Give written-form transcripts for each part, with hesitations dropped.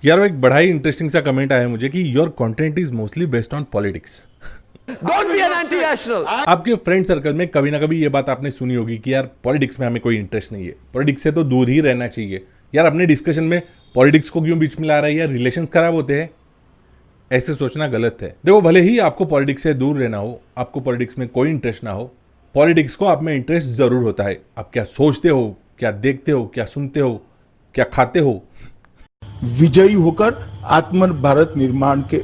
यार एक बड़ा ही इंटरेस्टिंग सा कमेंट आया मुझे कि your content is mostly based on politics. Don't be an anti-national. आपके फ्रेंड सर्कल में कभी ना कभी ये बात आपने सुनी होगी कि यार पॉलिटिक्स में हमें कोई इंटरेस्ट नहीं है, पॉलिटिक्स से तो दूर ही रहना चाहिए। यार अपने डिस्कशन में पॉलिटिक्स को क्यों बीच में ला रहा है, यार रिलेशंस खराब होते हैं। ऐसे सोचना गलत है। देखो, भले ही आपको पॉलिटिक्स से दूर रहना हो, आपको पॉलिटिक्स में कोई इंटरेस्ट ना हो, पॉलिटिक्स को आप में इंटरेस्ट जरूर होता है। आप क्या सोचते हो, क्या देखते हो, क्या सुनते हो, क्या खाते हो। विजयी होकर आत्म भारत निर्माण के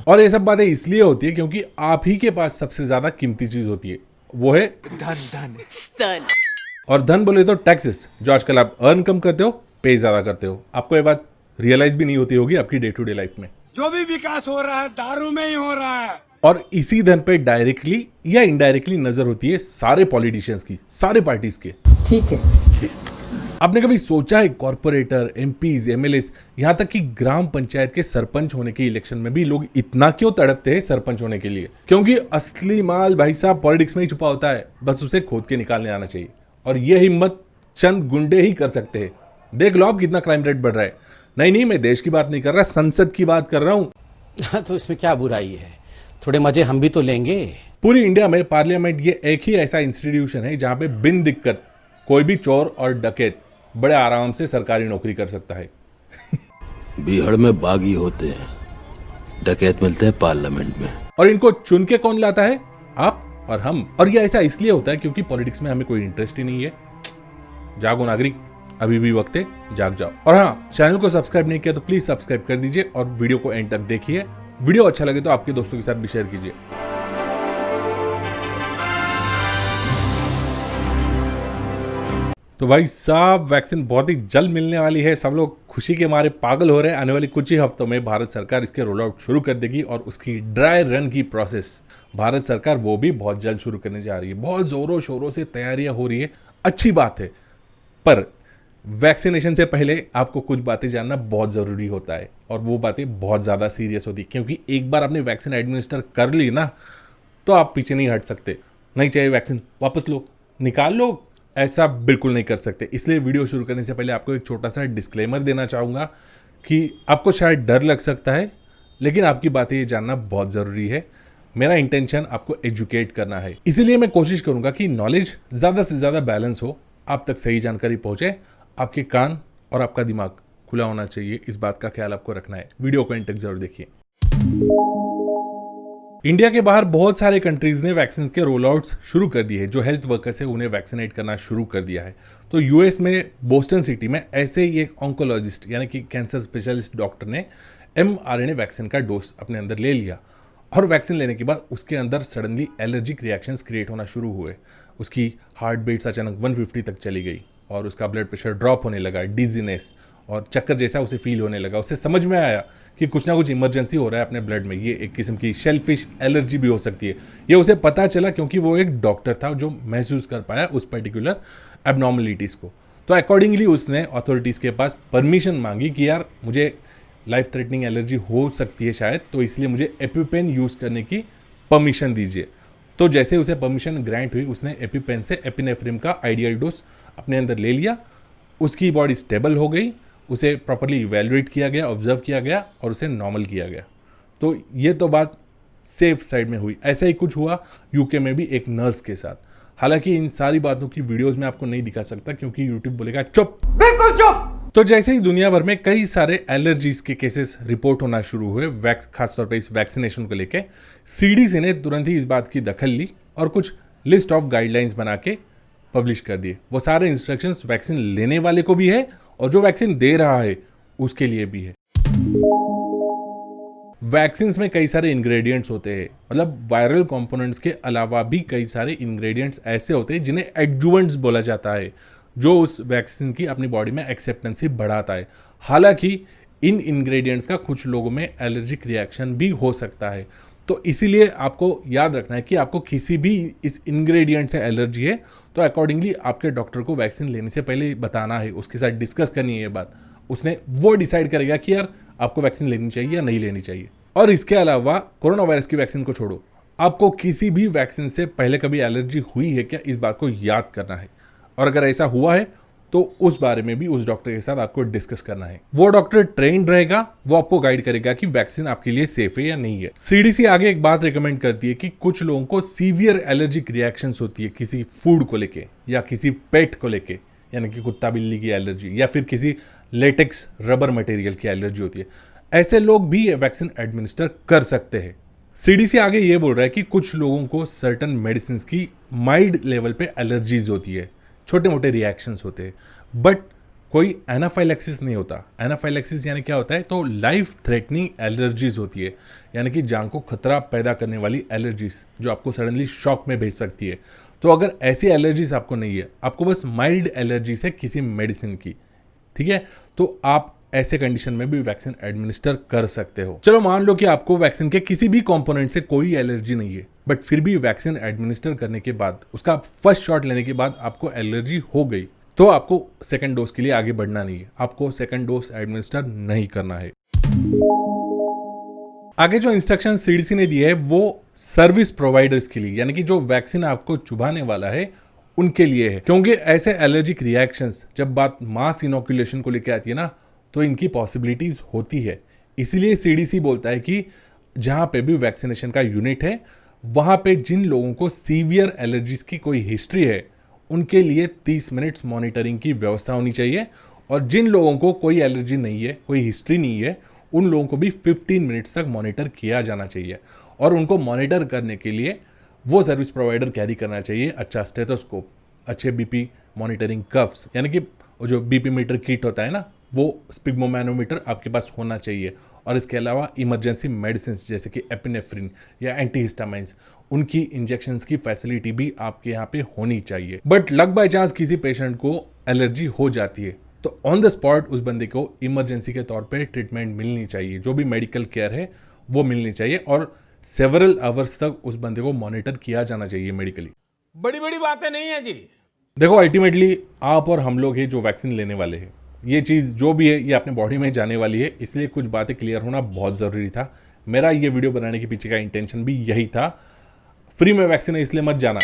और ये सब बातें इसलिए होती है क्योंकि आप ही के पास सबसे ज्यादा कीमती चीज होती है, वो है धन. और धन बोले तो टैक्सेस, जो आजकल आप अर्न कम करते हो, पे ज्यादा करते हो। आपको ये बात रियलाइज भी नहीं होती होगी आपकी डे टू डे लाइफ में। जो भी विकास हो रहा है दारू में ही हो रहा है। और इसी धन पे डायरेक्टली या इनडायरेक्टली नजर होती है सारे पॉलिटिशियंस की, सारे पार्टीज के। ठीक है। आपने कभी सोचा है कॉर्पोरेटर, एमपीज, एमएलएस, यहां तक कि ग्राम पंचायत के सरपंच होने के इलेक्शन में भी लोग इतना क्यों तड़पते हैं सरपंच होने के लिए? क्योंकि असली माल भाई साहब पॉलिटिक्स में ही छुपा होता है, बस उसे खोद के निकालने आना चाहिए। और यह हिम्मत चंद गुंडे ही कर सकते हैं। देख लो आप कितना क्राइम रेट बढ़ रहा है। नहीं, मैं देश की बात नहीं कर रहा, संसद की बात कर रहा हूं। तो इसमें क्या बुराई है, थोड़े मजे हम भी तो लेंगे। पूरी इंडिया में पार्लियामेंट ये एक ही ऐसा इंस्टीट्यूशन है जहां पे बिन दिक्कत कोई भी चोर और डकैत बड़े आराम से सरकारी नौकरी कर सकता है। बीहड़ में बागी होते हैं, डकैत मिलते हैं पार्लियामेंट में। और इनको चुन के कौन लाता है? आप और हम। और ये ऐसा इसलिए होता है क्योंकि पॉलिटिक्स में हमें कोई इंटरेस्ट ही नहीं है। जागो नागरिक, अभी भी वक्त है, जाग जाओ। और हाँ, चैनल को सब्सक्राइब नहीं किया तो प्लीज सब्सक्राइब कर दीजिए और वीडियो को एंड तक देखिए। वीडियो अच्छा लगे तो आपके दोस्तों के साथ भी शेयर कीजिए। तो भाई साहब, वैक्सीन बहुत ही जल्द मिलने वाली है। सब लोग खुशी के मारे पागल हो रहे हैं। आने वाली कुछ ही हफ्तों में भारत सरकार इसके रोल आउट शुरू कर देगी और उसकी ड्राई रन की प्रोसेस भारत सरकार वो भी बहुत जल्द शुरू करने जा रही है। बहुत जोरों शोरों से तैयारियां हो रही है, अच्छी बात है। पर वैक्सीनेशन से पहले आपको कुछ बातें जानना बहुत ज़रूरी होता है और वो बातें बहुत ज़्यादा सीरियस होती है। क्योंकि एक बार आपने वैक्सीन एडमिनिस्टर कर ली ना, तो आप पीछे नहीं हट सकते। नहीं चाहिए वैक्सीन, वापस लो, निकाल लो, ऐसा बिल्कुल नहीं कर सकते। इसलिए वीडियो शुरू करने से पहले आपको एक छोटा सा डिस्क्लेमर देना चाहूँगा कि आपको शायद डर लग सकता है, लेकिन आपकी बातें ये जानना बहुत ज़रूरी है। मेरा इंटेंशन आपको एजुकेट करना है, इसीलिए मैं कोशिश करूँगा कि नॉलेज ज़्यादा से ज़्यादा बैलेंस हो, आप तक सही जानकारी पहुँचे। आपके कान और आपका दिमाग खुला होना चाहिए, इस बात का ख्याल आपको रखना है। वीडियो को एंड तक जरूर देखिए। इंडिया के बाहर बहुत सारे कंट्रीज ने वैक्सीन के रोल आउट्स शुरू कर दिए हैं। जो हेल्थ वर्कर्स है उन्हें वैक्सीनेट करना शुरू कर दिया है। तो यूएस में बोस्टन सिटी में ऐसे ही एक ऑन्कोलॉजिस्ट यानी कि कैंसर स्पेशलिस्ट डॉक्टर ने mRNA वैक्सीन का डोज अपने अंदर ले लिया और वैक्सीन लेने के बाद उसके अंदर सडनली एलर्जिक रिएक्शंस क्रिएट होना शुरू हुए। उसकी हार्ट बीट्स अचानक 150 तक चली गई और उसका ब्लड प्रेशर ड्रॉप होने लगा, डिजीनेस और चक्कर जैसा उसे फील होने लगा। उसे समझ में आया कि कुछ ना कुछ इमरजेंसी हो रहा है अपने ब्लड में। ये एक किस्म की शेलफिश एलर्जी भी हो सकती है। ये उसे पता चला क्योंकि वो एक डॉक्टर था जो महसूस कर पाया उस पर्टिकुलर एबनॉर्मलिटीज़ को। तो अकॉर्डिंगली उसने अथॉरिटीज़ के पास परमिशन मांगी कि यार मुझे लाइफ थ्रेटनिंग एलर्जी हो सकती है शायद, तो इसलिए मुझे एपिपेन यूज़ करने की परमिशन दीजिए। तो जैसे उसे परमिशन ग्रांट हुई, उसने एपिपेन से एपिनेफ्रिन का आइडियल डोज अपने अंदर ले लिया। उसकी बॉडी स्टेबल हो गई, उसे प्रॉपर्ली इवेल्युएट किया गया, ऑब्जर्व किया गया और उसे नॉर्मल किया गया। तो ये तो बात सेफ साइड में हुई। ऐसा ही कुछ हुआ यूके में भी एक नर्स के साथ। हालांकि इन सारी बातों की वीडियोस में आपको नहीं दिखा सकता क्योंकि यूट्यूब बोलेगा चुप, बिल्कुल चुप। तो जैसे ही दुनिया भर में कई सारे एलर्जीज के केसेस रिपोर्ट होना शुरू हुए, खासतौर पर इस वैक्सीनेशन को लेकर, सीडीसी ने तुरंत ही इस बात की दखल ली और कुछ लिस्ट ऑफ गाइडलाइंस बना के पब्लिश कर दिए। वो सारे इंस्ट्रक्शंस वैक्सीन लेने वाले को भी है और जो वैक्सीन दे रहा है उसके लिए भी है। वैक्सीन्स में कई सारे इंग्रेडिएंट्स होते हैं, मतलब वायरल कंपोनेंट्स के अलावा भी कई सारे इंग्रेडिएंट्स ऐसे होते हैं जिन्हें एडजुवेंट्स बोला जाता है, जो उस वैक्सीन की अपनी बॉडी में एक्सेप्टेंसी बढ़ाता है। हालांकि इन इंग्रेडिएंट्स का कुछ लोगों में एलर्जिक रिएक्शन भी हो सकता है। तो इसीलिए आपको याद रखना है कि आपको किसी भी इस इंग्रेडिएंट से एलर्जी है तो अकॉर्डिंगली आपके डॉक्टर को वैक्सीन लेने से पहले बताना है, उसके साथ डिस्कस करनी है ये बात। उसने वो डिसाइड करेगा कि यार आपको वैक्सीन लेनी चाहिए या नहीं लेनी चाहिए। और इसके अलावा कोरोना वायरस की वैक्सीन को छोड़ो, आपको किसी भी वैक्सीन से पहले कभी एलर्जी हुई है क्या, इस बात को याद करना है। और अगर ऐसा हुआ है तो उस बारे में भी उस डॉक्टर के साथ आपको डिस्कस करना है। वो डॉक्टर ट्रेन्ड रहेगा, वो आपको गाइड करेगा कि वैक्सीन आपके लिए सेफ है या नहीं है। सीडीसी आगे एक बात रिकमेंड करती है कि कुछ लोगों को सीवियर एलर्जिक रिएक्शंस होती है किसी फूड को लेके या किसी पेट को लेके, यानी कि कुत्ता बिल्ली की एलर्जी या फिर किसी लेटेक्स रबर मटेरियल की एलर्जी होती है। ऐसे लोग भी ये वैक्सीन एडमिनिस्टर कर सकते हैं। सीडीसी आगे ये बोल रहा है कि कुछ लोगों को सर्टन मेडिसिन की माइल्ड लेवल पे एलर्जीज होती है, छोटे मोटे रिएक्शंस होते हैं, बट कोई एनाफाइलैक्सिस नहीं होता। एनाफाइलैक्सिस यानी क्या होता है, तो लाइफ थ्रेटनिंग एलर्जीज होती है, यानी कि जान को खतरा पैदा करने वाली एलर्जीज जो आपको सडनली शॉक में भेज सकती है। तो अगर ऐसी एलर्जीज आपको नहीं है, आपको बस माइल्ड एलर्जीज है किसी मेडिसिन की, ठीक है, तो आप ऐसे कंडीशन में भी वैक्सीन एडमिनिस्टर कर सकते हो। चलो मान लो कि आपको वैक्सीन के किसी भी कंपोनेंट से कोई एलर्जी नहीं है, बट फिर भी वैक्सीन एडमिनिस्टर करने के बाद, उसका फर्स्ट शॉट लेने के बाद आपको एलर्जी हो गई, तो आपको सेकंड डोज के लिए आगे बढ़ना नहीं है, आपको सेकंड डोज एडमिनिस्टर नहीं करना है। आगे जो इंस्ट्रक्शन सीडीसी ने दिए है वो सर्विस प्रोवाइडर्स के लिए, यानी कि जो वैक्सीन आपको चुभाने वाला है उनके लिए है, क्योंकि ऐसे एलर्जिक रिएक्शंस जब बात मास इनोकुलेशन को लेकर आती है ना, तो इनकी पॉसिबिलिटीज होती है। इसीलिए सीडीसी बोलता है कि जहां पे भी वैक्सीनेशन का यूनिट है, वहां पे जिन लोगों को सीवियर एलर्जीज की कोई हिस्ट्री है उनके लिए 30 मिनट्स मॉनिटरिंग की व्यवस्था होनी चाहिए, और जिन लोगों को कोई एलर्जी नहीं है, कोई हिस्ट्री नहीं है, उन लोगों को भी 15 मिनट्स तक मॉनिटर किया जाना चाहिए। और उनको मॉनिटर करने के लिए वो सर्विस प्रोवाइडर कैरी करना चाहिए अच्छा स्टेथोस्कोप, अच्छे बीपी मॉनिटरिंग कफ्स, यानी कि जो बीपी मीटर किट होता है ना, वो स्पिग्मोमैनोमीटर आपके पास होना चाहिए। और इसके अलावा इमरजेंसी मेडिसिन जैसे कि एपिनेफ्रिन या एंटीहिस्टामाइंस, उनकी इंजेक्शंस की फैसिलिटी भी आपके यहाँ पे होनी चाहिए। बट लक बाय चांस किसी पेशेंट को एलर्जी हो जाती है, तो ऑन द स्पॉट उस बंदे को इमरजेंसी के तौर पे ट्रीटमेंट मिलनी चाहिए, जो भी मेडिकल केयर है वो मिलनी चाहिए, और सेवरल आवर्स तक उस बंदे को मॉनिटर किया जाना चाहिए मेडिकली। बड़ी बड़ी बातें नहीं है जी। देखो अल्टीमेटली आप और हम लोग हैं जो वैक्सीन लेने वाले हैं, ये चीज़ जो भी है ये अपने बॉडी में जाने वाली है, इसलिए कुछ बातें क्लियर होना बहुत ज़रूरी था। मेरा ये वीडियो बनाने के पीछे का इंटेंशन भी यही था। फ्री में वैक्सीन है इसलिए मत जाना,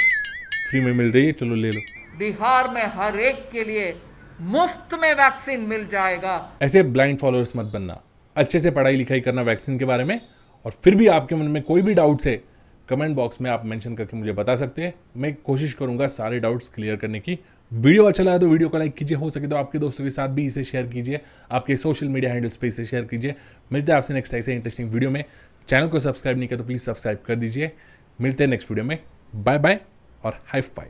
फ्री में मिल रही है, चलो ले लो। बिहार में हर एक के लिए मुफ्त में वैक्सीन मिल जाएगा। ऐसे ब्लाइंड फॉलोअर्स मत बनना, अच्छे से पढ़ाई लिखाई करना वैक्सीन के बारे में, और फिर भी आपके मन में कोई भी डाउट्स है कमेंट बॉक्स में आप मेंशन करके मुझे बता सकते हैं। मैं कोशिश करूंगा सारे डाउट्स क्लियर करने की। वीडियो अच्छा लगा तो वीडियो को लाइक कीजिए, हो सके तो आपके दोस्तों के साथ भी इसे शेयर कीजिए, आपके सोशल मीडिया हैंडल्स पे इसे शेयर कीजिए। मिलते हैं आपसे नेक्स्ट ऐसे इंटरेस्टिंग वीडियो में। चैनल को सब्सक्राइब नहीं किया तो प्लीज़ सब्सक्राइब कर दीजिए। मिलते हैं नेक्स्ट वीडियो में। बाय बाय और हाई फाइव।